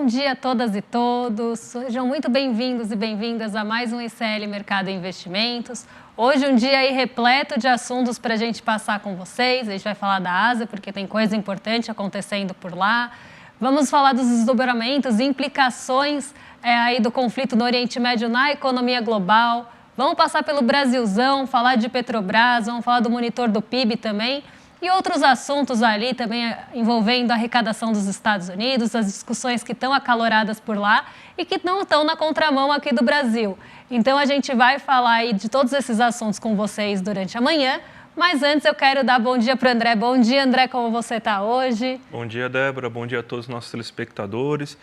Bom dia a todas e todos. Sejam muito bem-vindos e bem-vindas a mais um ICL Mercado e Investimentos. Hoje um dia aí repleto de assuntos para a gente passar com vocês. A gente vai falar da Ásia porque tem coisa importante acontecendo por lá. Vamos falar dos desdobramentos e implicações aí do conflito no Oriente Médio na economia global. Vamos passar pelo Brasilzão, falar de Petrobras, vamos falar do monitor do PIB também. E outros assuntos ali também envolvendo a arrecadação dos Estados Unidos, as discussões que estão acaloradas por lá e que não estão na contramão aqui do Brasil. Então a gente vai falar aí de todos esses assuntos com vocês durante a manhã, mas antes eu quero dar bom dia para o André. Bom dia, André, como você está hoje? Bom dia, Débora. Bom dia a todos os nossos telespectadores.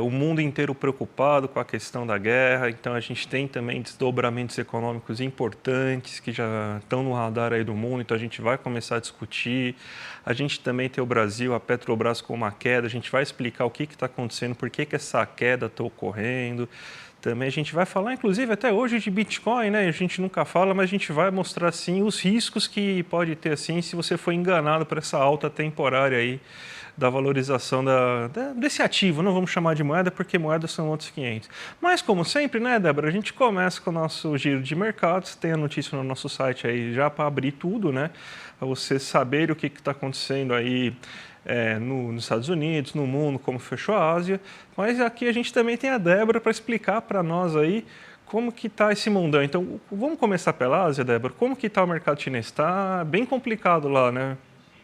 O mundo inteiro preocupado com a questão da guerra, então a gente tem também desdobramentos econômicos importantes que já estão no radar aí do mundo, então a gente vai começar a discutir. A gente também tem o Brasil, a Petrobras com uma queda, a gente vai explicar o que está acontecendo, por que essa queda está ocorrendo. Também a gente vai falar, inclusive, até hoje de Bitcoin, né? A gente nunca fala, mas a gente vai mostrar, sim, os riscos que pode ter, assim, se você for enganado por essa alta temporária aí da valorização desse ativo. Não vamos chamar de moeda, porque moedas são outros 500. Mas, como sempre, né, Débora, a gente começa com o nosso giro de mercados. Tem a notícia no nosso site aí já para abrir tudo, né? Para você saber o que está acontecendo aí nos Estados Unidos, no mundo, como fechou a Ásia. Mas aqui a gente também tem a Débora para explicar para nós aí como que está esse mundão. Então, vamos começar pela Ásia, Débora? Como que está o mercado chinês? Está bem complicado lá, né?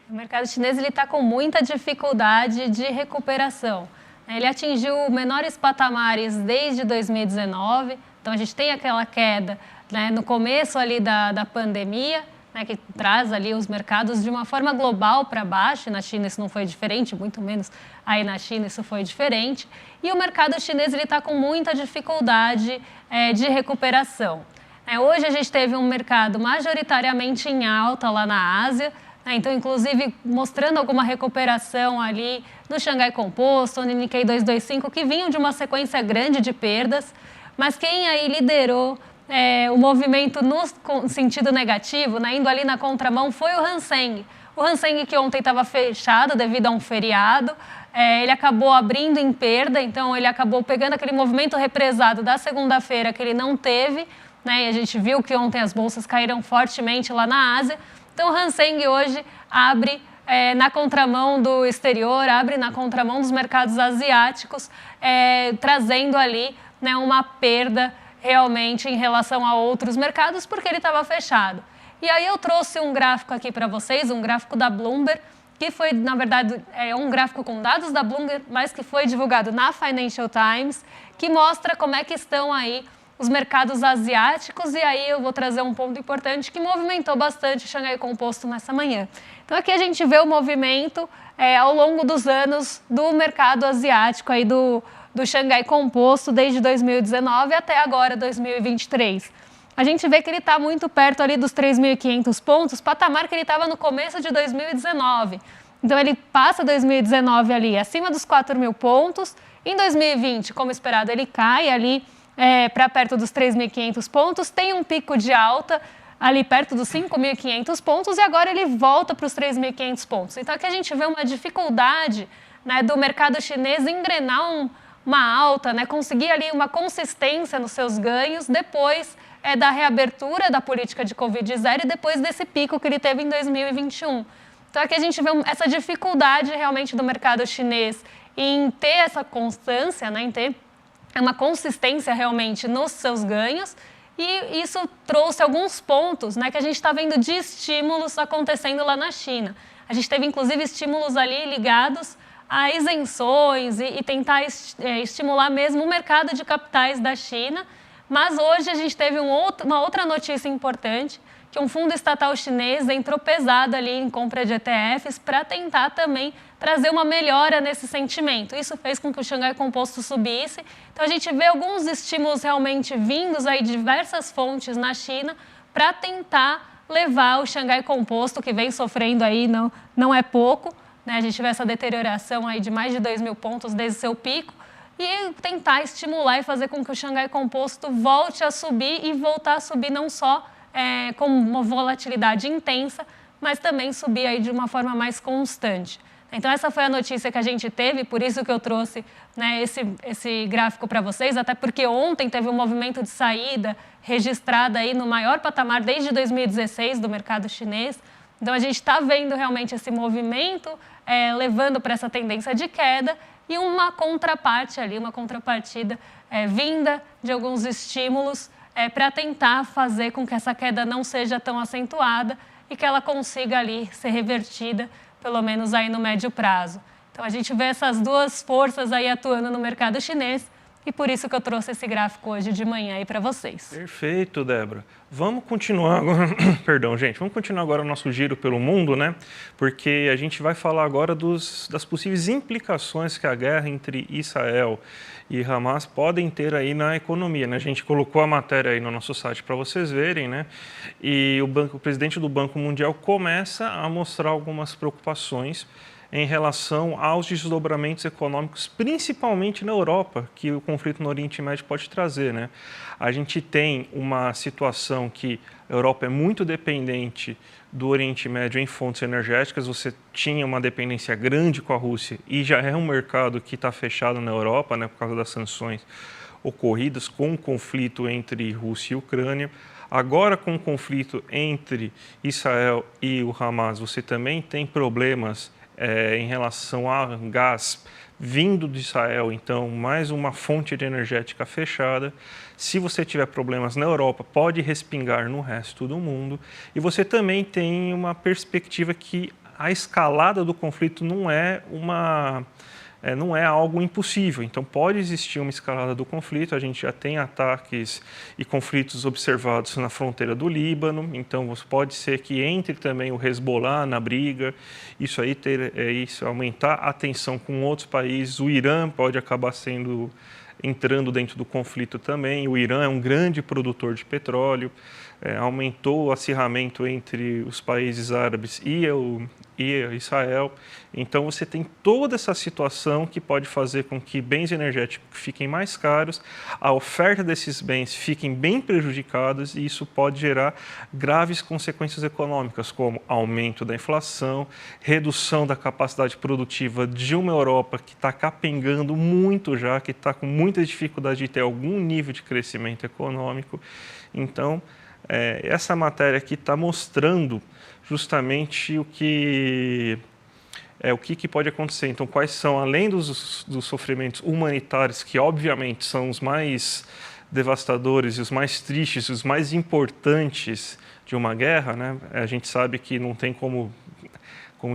O mercado chinês está com muita dificuldade de recuperação. Ele atingiu menores patamares desde 2019, então a gente tem aquela queda, né, no começo ali da pandemia, né, que traz ali os mercados de uma forma global para baixo. Na China isso não foi diferente, muito menos aí na China isso foi diferente. E o mercado chinês está com muita dificuldade de recuperação. Hoje a gente teve um mercado majoritariamente em alta lá na Ásia, então, inclusive, mostrando alguma recuperação ali no Xangai Composto, no Nikkei 225, que vinham de uma sequência grande de perdas, mas quem aí liderou o movimento no sentido negativo, né, indo ali na contramão, foi o Hang Seng. O Hang Seng, que ontem estava fechado devido a um feriado, ele acabou abrindo em perda, então ele acabou pegando aquele movimento represado da segunda-feira que ele não teve, né, e a gente viu que ontem as bolsas caíram fortemente lá na Ásia. Então, o Hang Seng hoje abre na contramão do exterior, abre na contramão dos mercados asiáticos, trazendo ali, né, uma perda realmente em relação a outros mercados, porque ele estava fechado. E aí eu trouxe um gráfico aqui para vocês, um gráfico da Bloomberg, que foi, na verdade, um gráfico com dados da Bloomberg, mas que foi divulgado na Financial Times, que mostra como é que estão aí os mercados asiáticos, e aí eu vou trazer um ponto importante que movimentou bastante o Xangai Composto nessa manhã. Então aqui a gente vê o movimento ao longo dos anos do mercado asiático, aí do Xangai Composto, desde 2019 até agora, 2023. A gente vê que ele está muito perto ali dos 3.500 pontos, patamar que ele estava no começo de 2019. Então ele passa 2019 ali acima dos 4.000 pontos, em 2020, como esperado, ele cai ali para perto dos 3.500 pontos, tem um pico de alta ali perto dos 5.500 pontos e agora ele volta para os 3.500 pontos. Então aqui a gente vê uma dificuldade, né, do mercado chinês engrenar uma alta, né, conseguir ali uma consistência nos seus ganhos depois da reabertura da política de Covid-0 e depois desse pico que ele teve em 2021. Então aqui a gente vê essa dificuldade realmente do mercado chinês em ter essa constância, né, em ter uma consistência realmente nos seus ganhos, e isso trouxe alguns pontos, né, que a gente está vendo de estímulos acontecendo lá na China. A gente teve, inclusive, estímulos ali ligados a isenções e tentar estimular mesmo o mercado de capitais da China, mas hoje a gente teve uma outra notícia importante, que um fundo estatal chinês entrou pesado ali em compra de ETFs para tentar também trazer uma melhora nesse sentimento. Isso fez com que o Xangai Composto subisse. Então, a gente vê alguns estímulos realmente vindos aí de diversas fontes na China para tentar levar o Xangai Composto, que vem sofrendo aí, não é pouco, né? A gente vê essa deterioração aí de mais de 2.000 pontos desde seu pico, e tentar estimular e fazer com que o Xangai Composto volte a subir e voltar a subir não só com uma volatilidade intensa, mas também subir aí de uma forma mais constante. Então, essa foi a notícia que a gente teve, por isso que eu trouxe, né, esse gráfico para vocês, até porque ontem teve um movimento de saída registrado aí no maior patamar desde 2016 do mercado chinês. Então, a gente está vendo realmente esse movimento levando para essa tendência de queda e uma contraparte ali, uma contrapartida vinda de alguns estímulos para tentar fazer com que essa queda não seja tão acentuada e que ela consiga ali ser revertida, pelo menos aí no médio prazo. Então, a gente vê essas duas forças aí atuando no mercado chinês e por isso que eu trouxe esse gráfico hoje de manhã aí para vocês. Perfeito, Débora. Vamos continuar agora, perdão, gente, vamos continuar agora o nosso giro pelo mundo, né? Porque a gente vai falar agora das possíveis implicações que a guerra entre Israel e Hamas podem ter aí na economia, né? A gente colocou a matéria aí no nosso site para vocês verem, né? E o presidente do Banco Mundial começa a mostrar algumas preocupações em relação aos desdobramentos econômicos, principalmente na Europa, que o conflito no Oriente Médio pode trazer, né? A gente tem uma situação que a Europa é muito dependente do Oriente Médio em fontes energéticas, você tinha uma dependência grande com a Rússia e já é um mercado que está fechado na Europa, né, por causa das sanções ocorridas com o conflito entre Rússia e Ucrânia. Agora, com o conflito entre Israel e o Hamas, você também tem problemas em relação a gás vindo de Israel, então mais uma fonte de energética fechada. Se você tiver problemas na Europa, pode respingar no resto do mundo. E você também tem uma perspectiva que a escalada do conflito não é algo impossível. Então, pode existir uma escalada do conflito. A gente já tem ataques e conflitos observados na fronteira do Líbano. Então, pode ser que entre também o Hezbollah na briga. Isso aí aumentar a tensão com outros países. O Irã pode acabar entrando dentro do conflito também. O Irã é um grande produtor de petróleo. Aumentou o acirramento entre os países árabes e Israel. Então, você tem toda essa situação que pode fazer com que bens energéticos fiquem mais caros, a oferta desses bens fiquem bem prejudicadas e isso pode gerar graves consequências econômicas, como aumento da inflação, redução da capacidade produtiva de uma Europa que está capengando muito já, que está com muita dificuldade de ter algum nível de crescimento econômico. Então, essa matéria aqui está mostrando justamente o que pode acontecer. Então, quais são, além dos sofrimentos humanitários, que obviamente são os mais devastadores, os mais tristes, os mais importantes de uma guerra, né? A gente sabe que não tem como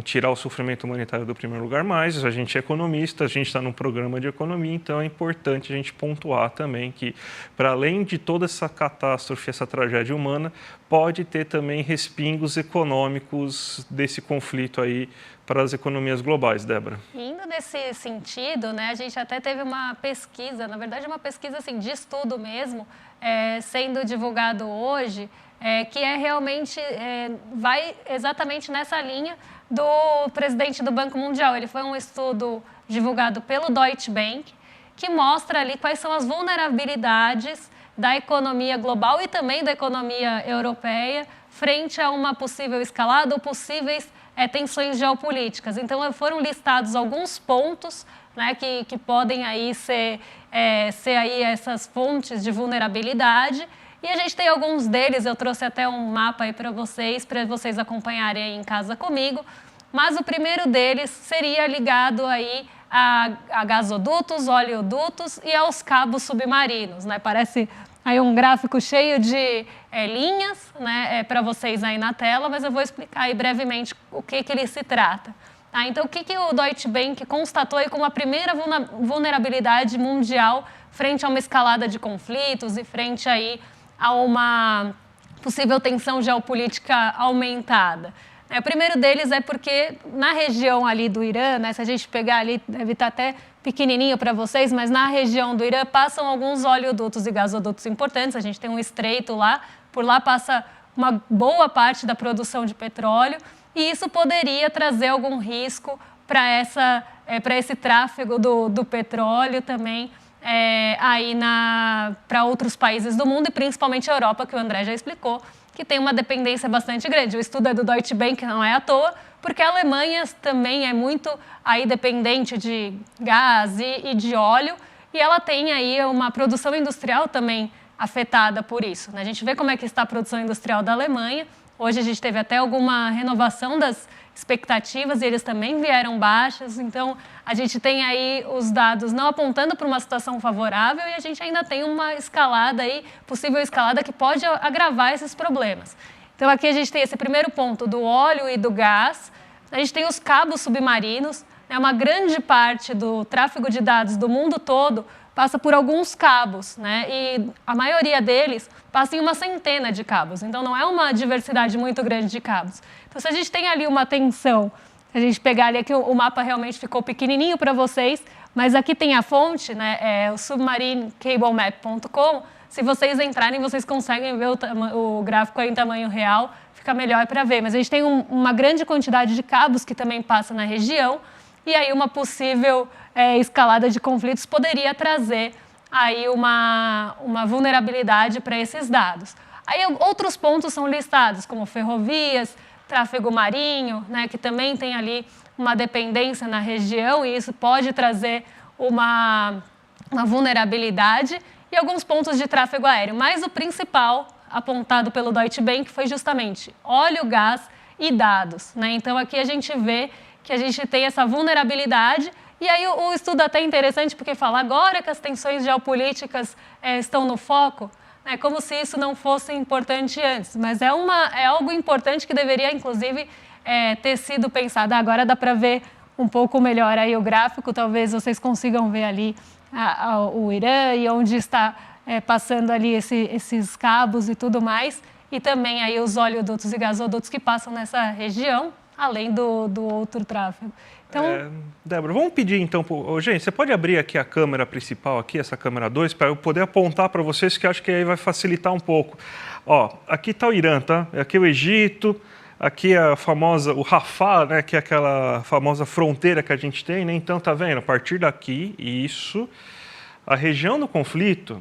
tirar o sofrimento humanitário do primeiro lugar, mas a gente é economista, a gente está num programa de economia, então é importante a gente pontuar também que, para além de toda essa catástrofe, essa tragédia humana, pode ter também respingos econômicos desse conflito aí para as economias globais, Débora. Indo nesse sentido, né, a gente até teve uma pesquisa, na verdade uma pesquisa assim, de estudo mesmo, sendo divulgado hoje, que realmente vai exatamente nessa linha do presidente do Banco Mundial. Ele foi um estudo divulgado pelo Deutsche Bank, que mostra ali quais são as vulnerabilidades da economia global e também da economia europeia frente a uma possível escalada ou possíveis tensões geopolíticas. Então, foram listados alguns pontos, né, que podem aí ser aí essas fontes de vulnerabilidade. E a gente tem alguns deles, eu trouxe até um mapa aí para vocês acompanharem aí em casa comigo. Mas o primeiro deles seria ligado aí a gasodutos, oleodutos e aos cabos submarinos, né? Parece aí um gráfico cheio de linhas, né, para vocês aí na tela, mas eu vou explicar aí brevemente o que ele se trata. Então, o que o Deutsche Bank constatou aí como a primeira vulnerabilidade mundial frente a uma escalada de conflitos e frente aí a uma possível tensão geopolítica aumentada? O primeiro deles é porque na região ali do Irã, né, se a gente pegar ali, deve estar até pequenininho para vocês, mas na região do Irã passam alguns oleodutos e gasodutos importantes, a gente tem um estreito lá, por lá passa uma boa parte da produção de petróleo e isso poderia trazer algum risco para esse tráfego do petróleo também aí para outros países do mundo e principalmente a Europa, que o André já explicou, que tem uma dependência bastante grande. O estudo é do Deutsche Bank, não é à toa, porque a Alemanha também é muito aí dependente de gás e de óleo, e ela tem aí uma produção industrial também afetada por isso, né? A gente vê como é que está a produção industrial da Alemanha. Hoje a gente teve até alguma renovação das expectativas e eles também vieram baixas. Então, a gente tem aí os dados não apontando para uma situação favorável e a gente ainda tem uma escalada aí, possível escalada que pode agravar esses problemas. Então, aqui a gente tem esse primeiro ponto do óleo e do gás. A gente tem os cabos submarinos. Uma grande parte do tráfego de dados do mundo todo passa por alguns cabos, né? E a maioria deles passa em uma centena de cabos. Então, não é uma diversidade muito grande de cabos. Então, se a gente tem ali uma tensão, se a gente pegar ali aqui, o mapa realmente ficou pequenininho para vocês, mas aqui tem a fonte, né? É o submarinecablemap.com. Se vocês entrarem, vocês conseguem ver o gráfico aí em tamanho real, fica melhor para ver. Mas a gente tem uma grande quantidade de cabos que também passa na região, e aí uma possível escalada de conflitos poderia trazer aí uma vulnerabilidade para esses dados. Aí outros pontos são listados, como ferrovias, tráfego marinho, né, que também tem ali uma dependência na região e isso pode trazer uma vulnerabilidade, e alguns pontos de tráfego aéreo. Mas o principal, apontado pelo Deutsche Bank, foi justamente óleo, gás e dados, né? Então, aqui a gente vê que a gente tem essa vulnerabilidade, e aí o estudo até é interessante porque fala agora que as tensões geopolíticas estão no foco, né, como se isso não fosse importante antes, mas é algo importante que deveria, inclusive, ter sido pensado. Agora dá para ver um pouco melhor aí o gráfico, talvez vocês consigam ver ali o Irã e onde está passando ali esses cabos e tudo mais, e também aí os oleodutos e gasodutos que passam nessa região, além do outro tráfego. Então, Débora, vamos pedir então, gente, você pode abrir aqui a câmera principal, aqui, essa câmera 2, para eu poder apontar para vocês, que acho que aí vai facilitar um pouco. Ó, aqui está o Irã, tá? Aqui é o Egito, aqui é a famosa, o Rafah, né, que é aquela famosa fronteira que a gente tem, né? Então, tá vendo? A partir daqui, isso, a região do conflito.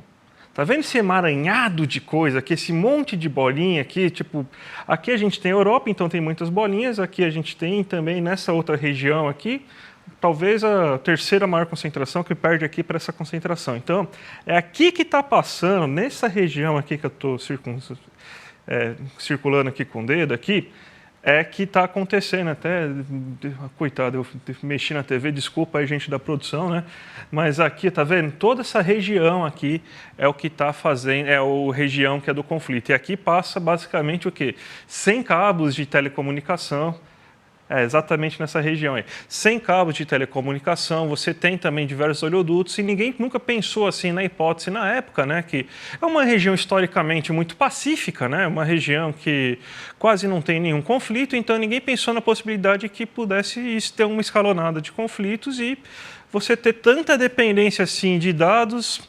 Tá vendo esse emaranhado de coisa aqui, esse monte de bolinha aqui, tipo, aqui a gente tem a Europa, então tem muitas bolinhas, aqui a gente tem também nessa outra região aqui, talvez a terceira maior concentração que perde aqui para essa concentração. Então, é aqui que está passando, nessa região aqui que eu estou circulando aqui com o dedo aqui, é que está acontecendo até, coitado, eu mexi na TV, desculpa aí gente da produção, né? Mas aqui, tá vendo? Toda essa região aqui é o que está fazendo, é a região que é do conflito. E aqui passa basicamente o quê? 100 cabos de telecomunicação, exatamente nessa região aí. 100 cabos de telecomunicação, você tem também diversos oleodutos e ninguém nunca pensou assim na hipótese na época, né, que é uma região historicamente muito pacífica, né, uma região que quase não tem nenhum conflito, então ninguém pensou na possibilidade que pudesse ter uma escalonada de conflitos e você ter tanta dependência assim de dados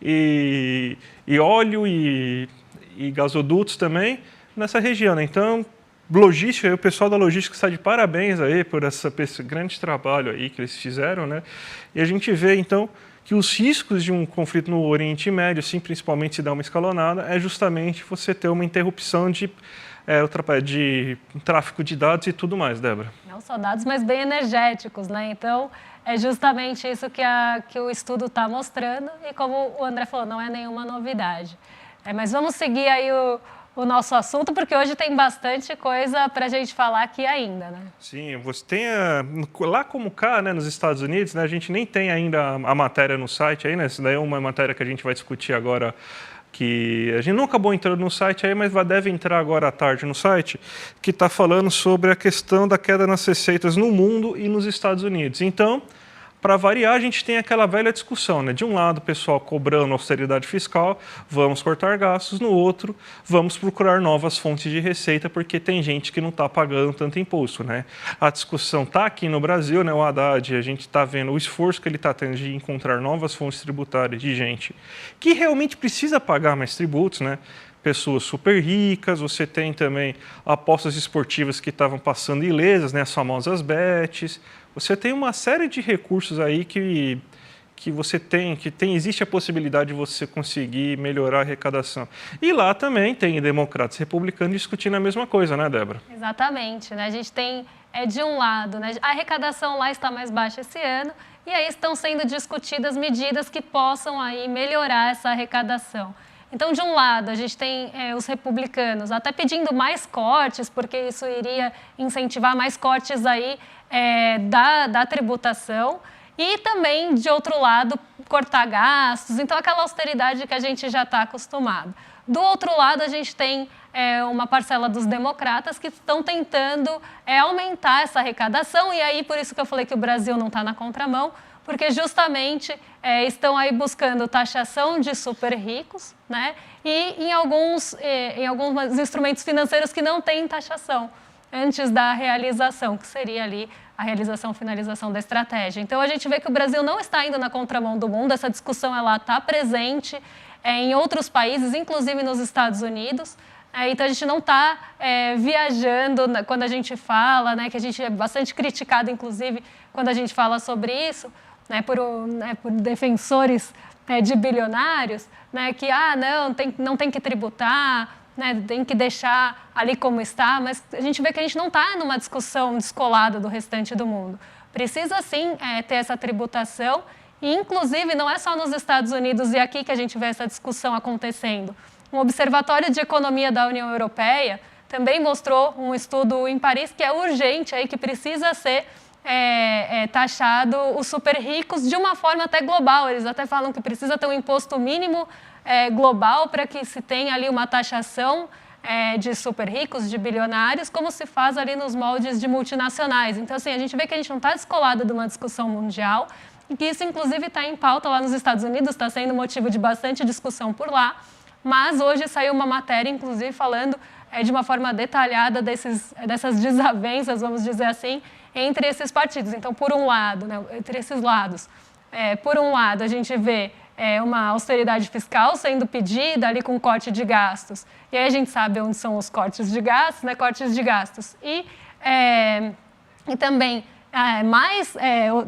e óleo e gasodutos também nessa região, né? Então, logística, o pessoal da logística está de parabéns aí por esse grande trabalho aí que eles fizeram, né? E a gente vê, então, que os riscos de um conflito no Oriente Médio, assim, principalmente se dá uma escalonada, é justamente você ter uma interrupção de tráfico de dados e tudo mais, Débora. Não só dados, mas bem energéticos, né? Então, é justamente isso que o estudo está mostrando e como o André falou, não é nenhuma novidade. Mas vamos seguir aí o nosso assunto, porque hoje tem bastante coisa para a gente falar aqui ainda, né? Sim, você tem lá como cá, né, nos Estados Unidos, né, a gente nem tem ainda a matéria no site aí, né? Essa daí é uma matéria que a gente vai discutir agora, que a gente não acabou entrando no site aí, mas deve entrar agora à tarde no site, que está falando sobre a questão da queda nas receitas no mundo e nos Estados Unidos. Então, para variar, a gente tem aquela velha discussão, né? De um lado, o pessoal cobrando austeridade fiscal, vamos cortar gastos, no outro, vamos procurar novas fontes de receita, porque tem gente que não está pagando tanto imposto, né? A discussão está aqui no Brasil, né? O Haddad, a gente está vendo o esforço que ele está tendo de encontrar novas fontes tributárias de gente que realmente precisa pagar mais tributos, né? Pessoas super ricas, você tem também apostas esportivas que estavam passando ilesas, né? As famosas bets. Você tem uma série de recursos aí que que existe a possibilidade de você conseguir melhorar a arrecadação. E lá também tem democratas e republicanos discutindo a mesma coisa, né, Débora? Exatamente, né? A gente tem, de um lado, né, a arrecadação lá está mais baixa esse ano, e aí estão sendo discutidas medidas que possam aí melhorar essa arrecadação. Então, de um lado, a gente tem os republicanos até pedindo mais cortes, porque isso iria incentivar mais cortes aí da tributação, e também, de outro lado, cortar gastos, então aquela austeridade que a gente já está acostumado. Do outro lado, a gente tem uma parcela dos democratas que estão tentando aumentar essa arrecadação, e aí por isso que eu falei que o Brasil não está na contramão, porque justamente estão aí buscando taxação de super ricos, né? E em alguns instrumentos financeiros que não têm taxação antes da realização, que seria ali a realização, finalização da estratégia. Então, a gente vê que o Brasil não está indo na contramão do mundo, essa discussão ela está presente em outros países, inclusive nos Estados Unidos. Então, a gente não está viajando quando a gente fala, né, que a gente é bastante criticado, inclusive, quando a gente fala sobre isso, né, por defensores de bilionários, né, que não tem que tributar, né, tem que deixar ali como está, mas a gente vê que a gente não está numa discussão descolada do restante do mundo. Precisa, sim, ter essa tributação, e, inclusive, não é só nos Estados Unidos e aqui que a gente vê essa discussão acontecendo. Um observatório de economia da União Europeia também mostrou um estudo em Paris que é urgente, aí, que precisa ser taxado os super ricos de uma forma até global. Eles até falam que precisa ter um imposto mínimo global para que se tenha ali uma taxação de super ricos, de bilionários, como se faz ali nos moldes de multinacionais. Então, assim, a gente vê que a gente não está descolado de uma discussão mundial e que isso, inclusive, está em pauta lá nos Estados Unidos, está sendo motivo de bastante discussão por lá, mas hoje saiu uma matéria, inclusive, falando de uma forma detalhada dessas desavenças, vamos dizer assim, entre esses partidos. Então, por um lado, né, entre esses lados, por um lado, a gente vê uma austeridade fiscal sendo pedida ali com corte de gastos. E aí a gente sabe onde são os cortes de gastos, né? Cortes de gastos. E também mais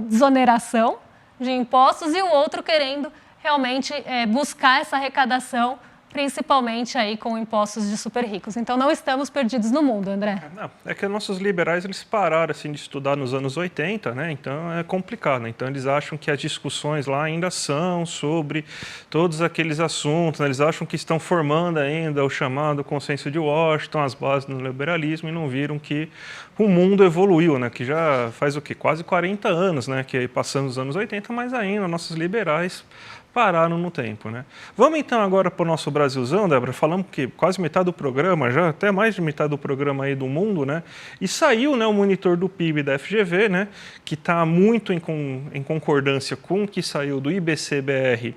desoneração de impostos, e o outro querendo realmente buscar essa arrecadação, principalmente aí com impostos de super ricos. Então, não estamos perdidos no mundo, André. Não, é que nossos liberais, eles pararam assim, de estudar nos anos 80, né? Então é complicado. Então, eles acham que as discussões lá ainda são sobre todos aqueles assuntos, né? Eles acham que estão formando ainda o chamado consenso de Washington, as bases do liberalismo, e não viram que o mundo evoluiu, né? Que já faz o quê? Quase 40 anos, né? Que aí passando os anos 80, mas ainda nossos liberais pararam no tempo, né? Vamos então agora para o nosso Brasilzão, Débora. Falamos que quase metade do programa, já até mais de metade do programa aí do mundo, né? E saiu, né, o monitor do PIB da FGV, né? Que está muito em concordância com o que saiu do IBC-BR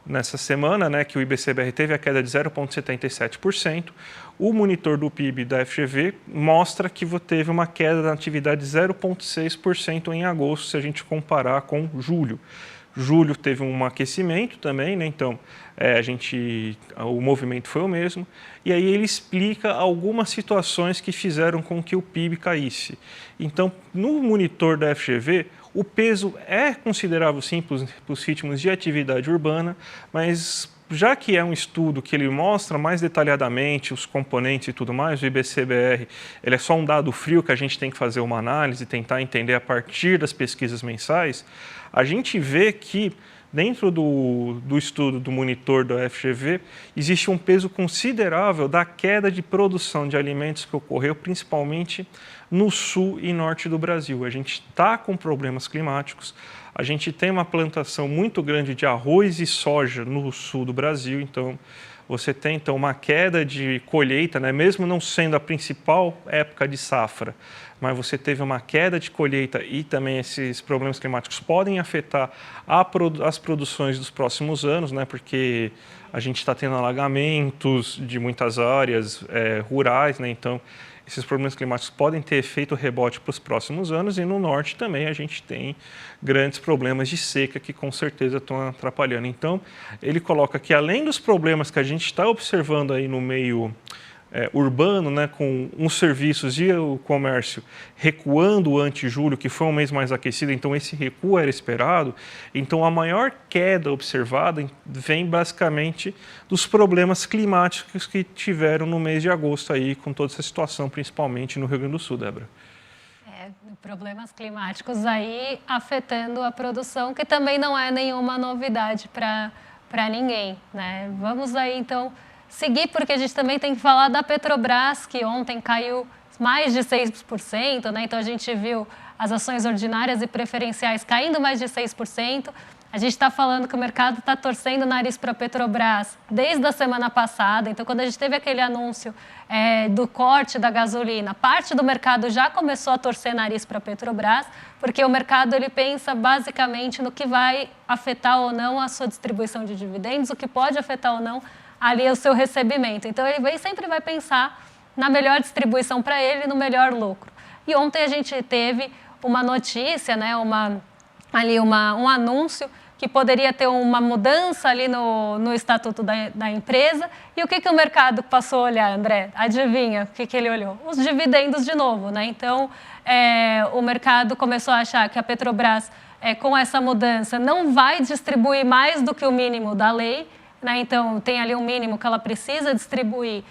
nessa semana, né? Que o IBC-BR teve a queda de 0,77%. O monitor do PIB da FGV mostra que teve uma queda da atividade de 0,6% em agosto, se a gente comparar com julho. Julho teve um aquecimento também, né? Então o movimento foi o mesmo. E aí ele explica algumas situações que fizeram com que o PIB caísse. Então, no monitor da FGV, o peso é considerável sim para os ritmos de atividade urbana, mas já que é um estudo que ele mostra mais detalhadamente os componentes e tudo mais, o IBC-BR, ele é só um dado frio que a gente tem que fazer uma análise e tentar entender a partir das pesquisas mensais, a gente vê que dentro do estudo do monitor da FGV, existe um peso considerável da queda de produção de alimentos que ocorreu principalmente no sul e norte do Brasil. A gente está com problemas climáticos, a gente tem uma plantação muito grande de arroz e soja no sul do Brasil, então você tem então, uma queda de colheita, né? Mesmo não sendo a principal época de safra, mas você teve uma queda de colheita e também esses problemas climáticos podem afetar as produções dos próximos anos, né? Porque a gente está tendo alagamentos de muitas áreas rurais, né? Então esses problemas climáticos podem ter efeito rebote para os próximos anos, e no norte também a gente tem grandes problemas de seca que com certeza estão atrapalhando. Então ele coloca que além dos problemas que a gente está observando aí no meio urbano, né, com uns serviços e o comércio recuando ante julho, que foi um mês mais aquecido, então esse recuo era esperado. Então a maior queda observada vem basicamente dos problemas climáticos que tiveram no mês de agosto aí, com toda essa situação, principalmente no Rio Grande do Sul, Débora. Problemas climáticos aí afetando a produção, que também não é nenhuma novidade para ninguém, né? Vamos aí então seguir, porque a gente também tem que falar da Petrobras, que ontem caiu mais de 6%, né? Então a gente viu as ações ordinárias e preferenciais caindo mais de 6%. A gente está falando que o mercado está torcendo o nariz para a Petrobras desde a semana passada. Então, quando a gente teve aquele anúncio do corte da gasolina, parte do mercado já começou a torcer nariz para a Petrobras, porque o mercado ele pensa basicamente no que vai afetar ou não a sua distribuição de dividendos, o que pode afetar ou não ali o seu recebimento. Então, ele sempre vai pensar na melhor distribuição para ele, no melhor lucro. E ontem a gente teve uma notícia, né, um anúncio que poderia ter uma mudança ali no estatuto da empresa. E o que o mercado passou a olhar, André? Adivinha o que ele olhou? Os dividendos de novo, né? Então, o mercado começou a achar que a Petrobras, com essa mudança, não vai distribuir mais do que o mínimo da lei, né? Então, tem ali um mínimo que ela precisa distribuir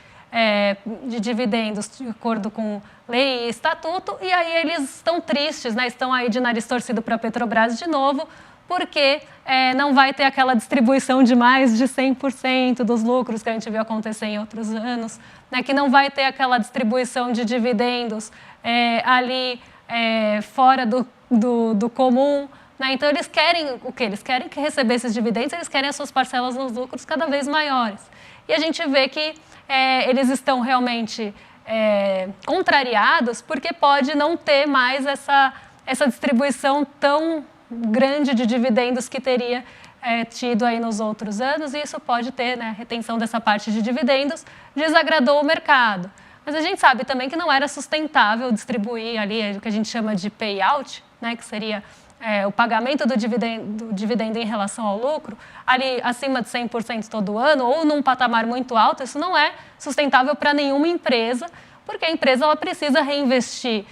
de dividendos de acordo com lei e estatuto, e aí eles estão tristes, né? Estão aí de nariz torcido para a Petrobras de novo, porque não vai ter aquela distribuição de mais de 100% dos lucros que a gente viu acontecer em outros anos, né? Que não vai ter aquela distribuição de dividendos ali fora do comum, né? Então, eles querem o quê? Eles querem que receber esses dividendos, eles querem as suas parcelas nos lucros cada vez maiores. E a gente vê que eles estão realmente contrariados, porque pode não ter mais essa distribuição tão grande de dividendos que teria tido aí nos outros anos, e isso pode ter, né, retenção dessa parte de dividendos, desagradou o mercado. Mas a gente sabe também que não era sustentável distribuir ali o que a gente chama de payout, né, que seria o pagamento do dividendo em relação ao lucro, ali acima de 100% todo ano, ou num patamar muito alto. Isso não é sustentável para nenhuma empresa, porque a empresa ela precisa reinvestir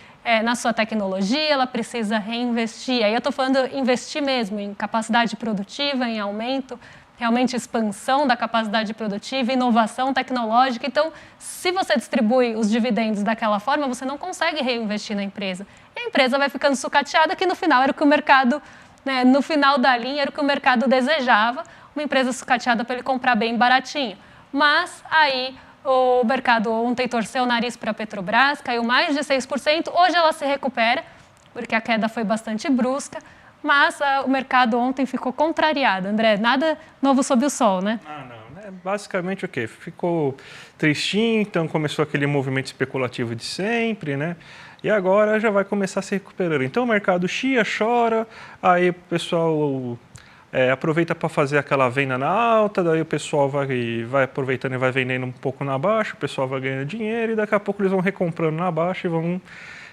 na sua tecnologia, ela precisa reinvestir. Aí eu estou falando investir mesmo em capacidade produtiva, em aumento, realmente expansão da capacidade produtiva, inovação tecnológica. Então, se você distribui os dividendos daquela forma, você não consegue reinvestir na empresa. E a empresa vai ficando sucateada, que no final era o que o mercado, né, no final da linha, era o que o mercado desejava, uma empresa sucateada para ele comprar bem baratinho. Mas aí o mercado ontem torceu o nariz para a Petrobras, caiu mais de 6%, hoje ela se recupera, porque a queda foi bastante brusca, mas o mercado ontem ficou contrariado. André, nada novo sob o sol, né? Não. Basicamente o quê? Ficou tristinho, então começou aquele movimento especulativo de sempre, né? E agora já vai começar a se recuperar. Então o mercado chia, chora, aí o pessoal aproveita para fazer aquela venda na alta, daí o pessoal vai aproveitando e vai vendendo um pouco na baixa, o pessoal vai ganhando dinheiro e daqui a pouco eles vão recomprando na baixa e vão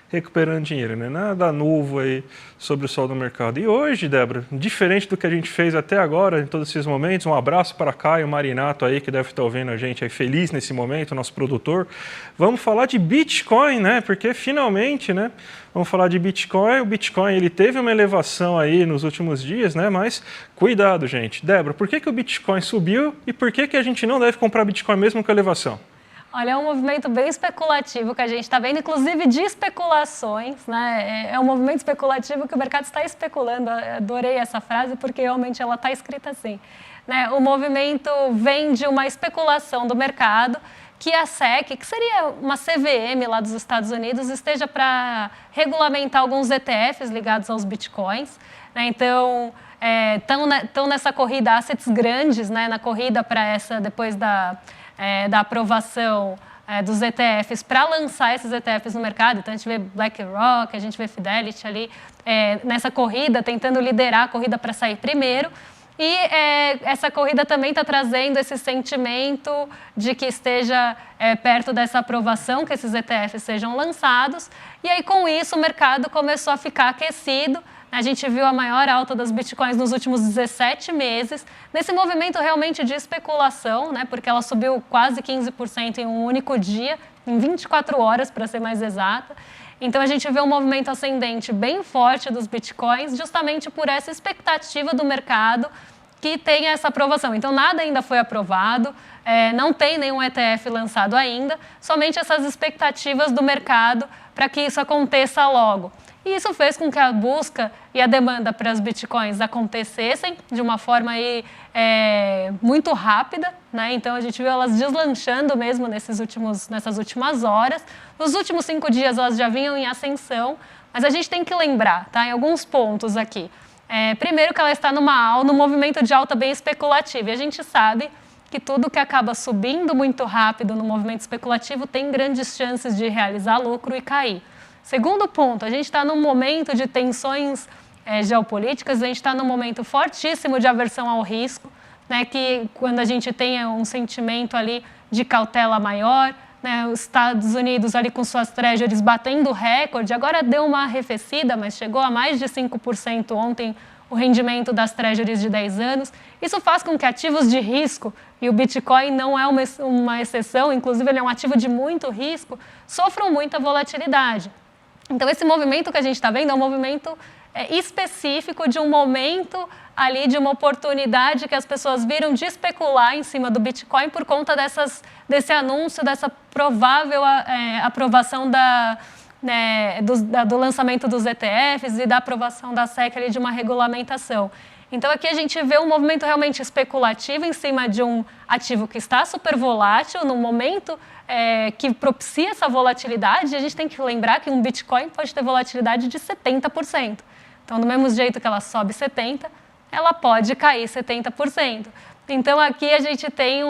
recuperando dinheiro, né? Nada novo aí sobre o sol do mercado. E hoje, Débora, diferente do que a gente fez até agora, em todos esses momentos, um abraço para Caio Marinato aí, que deve estar ouvindo a gente aí feliz nesse momento, nosso produtor. Vamos falar de Bitcoin, né? Porque finalmente, né? Vamos falar de Bitcoin. O Bitcoin, ele teve uma elevação aí nos últimos dias, né? Mas cuidado, gente. Débora, por que o Bitcoin subiu e por que a gente não deve comprar Bitcoin mesmo com elevação? Olha, é um movimento bem especulativo que a gente está vendo, inclusive de especulações, né? É um movimento especulativo que o mercado está especulando. Adorei essa frase porque realmente ela está escrita assim, né? O movimento vem de uma especulação do mercado que a SEC, que seria uma CVM lá dos Estados Unidos, esteja para regulamentar alguns ETFs ligados aos bitcoins, né? Então, estão nessa corrida assets grandes, né? Na corrida para essa, depois da aprovação dos ETFs, para lançar esses ETFs no mercado. Então, a gente vê BlackRock, a gente vê Fidelity ali nessa corrida, tentando liderar a corrida para sair primeiro. E essa corrida também está trazendo esse sentimento de que esteja perto dessa aprovação, que esses ETFs sejam lançados. E aí, com isso, o mercado começou a ficar aquecido, A gente viu a maior alta das bitcoins nos últimos 17 meses, nesse movimento realmente de especulação, né, porque ela subiu quase 15% em um único dia, em 24 horas, para ser mais exata. Então, a gente vê um movimento ascendente bem forte dos bitcoins, justamente por essa expectativa do mercado que tem essa aprovação. Então, nada ainda foi aprovado, não tem nenhum ETF lançado ainda, somente essas expectativas do mercado para que isso aconteça logo. E isso fez com que a busca e a demanda para as bitcoins acontecessem de uma forma aí, muito rápida, né? Então, a gente viu elas deslanchando mesmo nessas últimas horas. Nos últimos 5 dias, elas já vinham em ascensão, mas a gente tem que lembrar, tá, em alguns pontos aqui. Primeiro que ela está num movimento de alta bem especulativo, e a gente sabe que tudo que acaba subindo muito rápido no movimento especulativo tem grandes chances de realizar lucro e cair. Segundo ponto, a gente está num momento de tensões geopolíticas, a gente está num momento fortíssimo de aversão ao risco, né, que quando a gente tem um sentimento ali de cautela maior, né, os Estados Unidos ali com suas treasuries batendo recorde, agora deu uma arrefecida, mas chegou a mais de 5% ontem o rendimento das treasuries de 10 anos. Isso faz com que ativos de risco, e o Bitcoin não é uma exceção, inclusive ele é um ativo de muito risco, sofram muita volatilidade. Então, esse movimento que a gente está vendo é um movimento específico de um momento ali, de uma oportunidade que as pessoas viram de especular em cima do Bitcoin por conta desse anúncio, dessa provável aprovação do lançamento dos ETFs e da aprovação da SEC ali, de uma regulamentação. Então, aqui a gente vê um movimento realmente especulativo em cima de um ativo que está super volátil, num momento que propicia essa volatilidade. E a gente tem que lembrar que um Bitcoin pode ter volatilidade de 70%. Então, do mesmo jeito que ela sobe 70%, ela pode cair 70%. Então, aqui a gente tem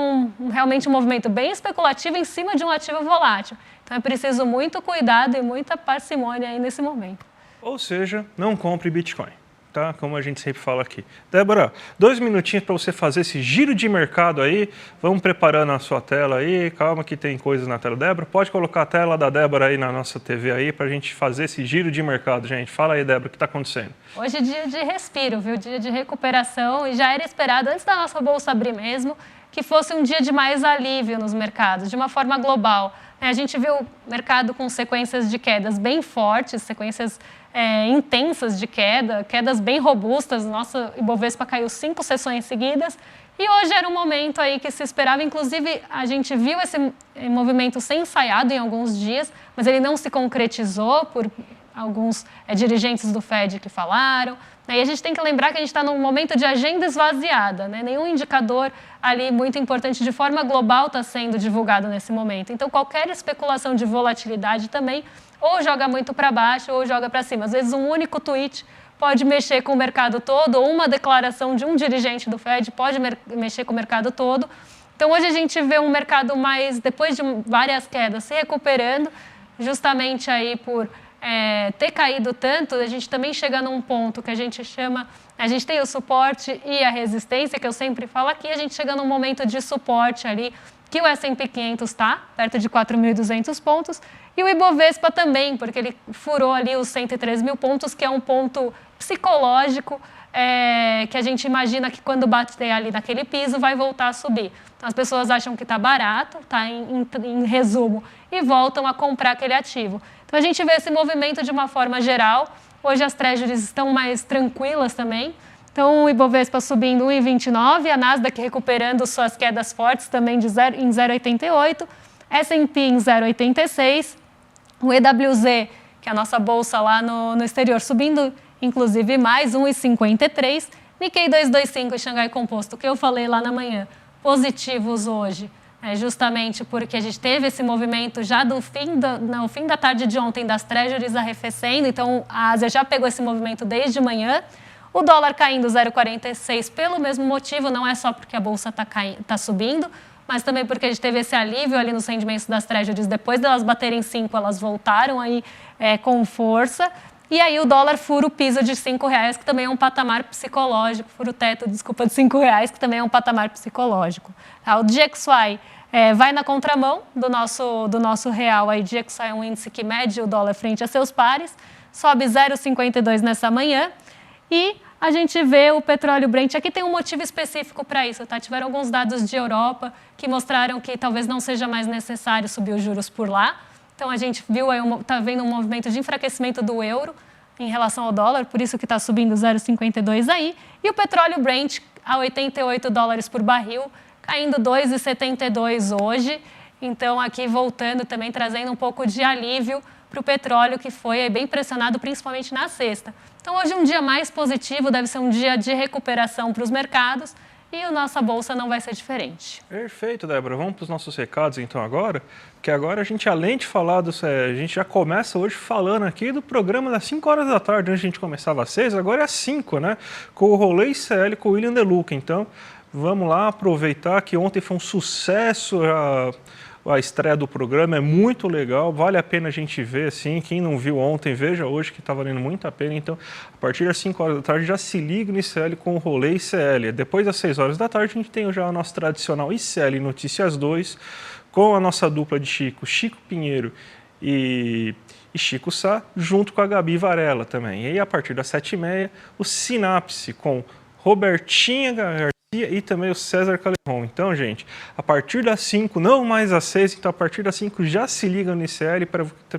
realmente um movimento bem especulativo em cima de um ativo volátil. Então, é preciso muito cuidado e muita parcimônia aí nesse momento. Ou seja, não compre Bitcoin, tá? Como a gente sempre fala aqui. Débora, 2 minutinhos para você fazer esse giro de mercado aí. Vamos preparando a sua tela aí. Calma que tem coisas na tela. Débora, pode colocar a tela da Débora aí na nossa TV aí para a gente fazer esse giro de mercado, gente. Fala aí, Débora, o que está acontecendo? Hoje é dia de respiro, viu? Dia de recuperação, e já era esperado, antes da nossa bolsa abrir mesmo, que fosse um dia de mais alívio nos mercados, de uma forma global. A gente viu o mercado com sequências de quedas bem fortes, sequências intensas de quedas bem robustas. Nossa Ibovespa caiu 5 sessões seguidas, e hoje era um momento aí que se esperava. Inclusive, a gente viu esse movimento ser ensaiado em alguns dias, mas ele não se concretizou por alguns dirigentes do Fed que falaram. E a gente tem que lembrar que a gente está num momento de agenda esvaziada, né? Nenhum indicador ali muito importante de forma global está sendo divulgado nesse momento. Então, qualquer especulação de volatilidade também ou joga muito para baixo ou joga para cima. Às vezes, um único tweet pode mexer com o mercado todo, ou uma declaração de um dirigente do Fed pode mexer com o mercado todo. Então, hoje a gente vê um mercado mais, depois de várias quedas, se recuperando, justamente aí por ter caído tanto. A gente também chega num ponto que a gente chama, a gente tem o suporte e a resistência, que eu sempre falo aqui. A gente chega num momento de suporte ali, que o S&P 500 está, perto de 4.200 pontos, e o Ibovespa também, porque ele furou ali os 103 mil pontos, que é um ponto psicológico, que a gente imagina que quando bater ali naquele piso vai voltar a subir. Então, as pessoas acham que está barato, está em resumo, e voltam a comprar aquele ativo. Então, a gente vê esse movimento de uma forma geral. Hoje as treasuries estão mais tranquilas também. Então, o Ibovespa subindo 1,29, a Nasdaq recuperando suas quedas fortes também em 0,88, S&P em 0,86, o EWZ, que é a nossa bolsa lá no exterior, subindo inclusive mais 1,53, Nikkei 225 e Xangai Composto, que eu falei lá na manhã, positivos hoje. Justamente porque a gente teve esse movimento já no fim da tarde de ontem das treasuries arrefecendo, então a Ásia já pegou esse movimento desde manhã. O dólar caindo 0,46 pelo mesmo motivo, não é só porque a bolsa está subindo, mas também porque a gente teve esse alívio ali nos rendimentos das treasuries. Depois delas baterem 5, elas voltaram aí com força. E aí o dólar fura o piso de R$5, que também é um patamar psicológico, fura o teto, desculpa, de R$5, que também é um patamar psicológico. O DXY vai na contramão do nosso real. Aí, DXY é um índice que mede o dólar frente a seus pares, sobe 0,52 nessa manhã. E a gente vê o petróleo Brent, aqui tem um motivo específico para isso, tá? Tiveram alguns dados de Europa que mostraram que talvez não seja mais necessário subir os juros por lá. Então a gente viu aí, está vendo um movimento de enfraquecimento do euro em relação ao dólar, por isso que está subindo 0,52 aí. E o petróleo Brent a $88 por barril, caindo 2,72 hoje. Então aqui voltando também, trazendo um pouco de alívio para o petróleo, que foi bem pressionado, principalmente na sexta. Então hoje um dia mais positivo, deve ser um dia de recuperação para os mercados, e a nossa bolsa não vai ser diferente. Perfeito, Débora. Vamos para os nossos recados então agora, porque agora a gente, além de falar a gente já começa hoje falando aqui do programa das 5 horas da tarde, antes a gente começava às 6, agora é às 5, né? Com o Rolê ICL com o William Deluca. Então, vamos lá aproveitar que ontem foi um sucesso a estreia do programa, é muito legal, vale a pena a gente ver, assim, quem não viu ontem, veja hoje que está valendo muito a pena. Então, a partir das 5 horas da tarde, já se liga no ICL com o Rolê ICL. Depois das 6 horas da tarde, a gente tem já o nosso tradicional ICL Notícias 2, com a nossa dupla de Chico Pinheiro e Chico Sá, junto com a Gabi Varela também. E aí, a partir das 7h30, o Sinapse com Robertinha Garcia e também o César Calerron. Então, gente, a partir das 5, não mais às 6, então a partir das 5 já se liga no ICL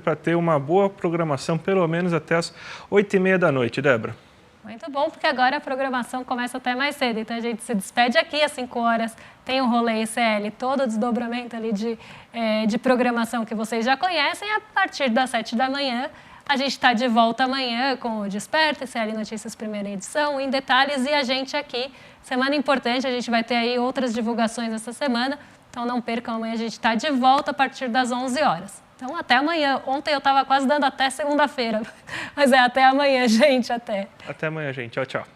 para ter uma boa programação, pelo menos até as 8h30 da noite, Débora. Muito bom, porque agora a programação começa até mais cedo, então a gente se despede aqui às 5 horas, tem o Rolê ICL, todo o desdobramento ali de programação que vocês já conhecem, a partir das 7 da manhã. A gente está de volta amanhã com o Desperta, ICL Notícias primeira edição, em detalhes, e a gente aqui, semana importante, a gente vai ter aí outras divulgações essa semana, então não percam, amanhã a gente está de volta a partir das 11 horas. Então até amanhã, ontem eu estava quase dando até segunda-feira, mas é até amanhã, gente, até. Até amanhã, gente, tchau, tchau.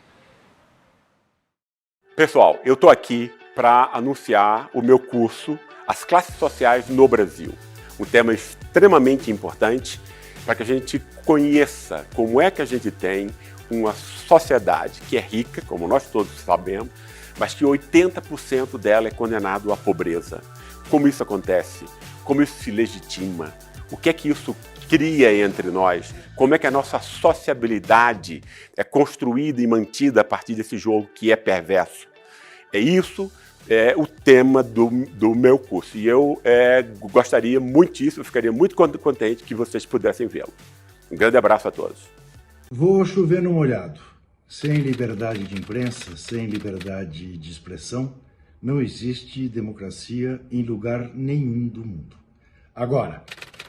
Pessoal, eu estou aqui para anunciar o meu curso As Classes Sociais no Brasil, um tema extremamente importante, para que a gente conheça como é que a gente tem uma sociedade que é rica, como nós todos sabemos, mas que 80% dela é condenado à pobreza. Como isso acontece? Como isso se legitima? O que é que isso cria entre nós? Como é que a nossa sociabilidade é construída e mantida a partir desse jogo que é perverso? Isso é o tema do meu curso. E eu gostaria muitíssimo, ficaria muito contente que vocês pudessem vê-lo. Um grande abraço a todos. Vou chover no molhado. Sem liberdade de imprensa, sem liberdade de expressão, não existe democracia em lugar nenhum do mundo. Agora,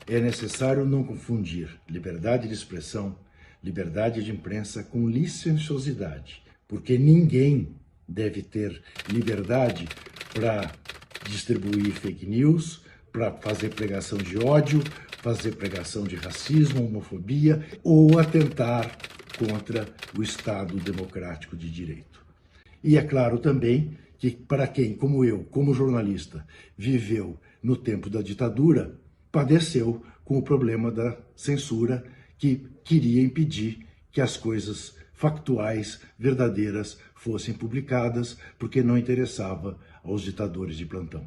é necessário não confundir liberdade de expressão, liberdade de imprensa com licenciosidade, porque ninguém deve ter liberdade para distribuir fake news, para fazer pregação de ódio, fazer pregação de racismo, homofobia ou atentar contra o Estado democrático de direito. E é claro também que para quem, como eu, como jornalista, viveu no tempo da ditadura, padeceu com o problema da censura que queria impedir que as coisas factuais, verdadeiras, fossem publicadas, porque não interessava aos ditadores de plantão.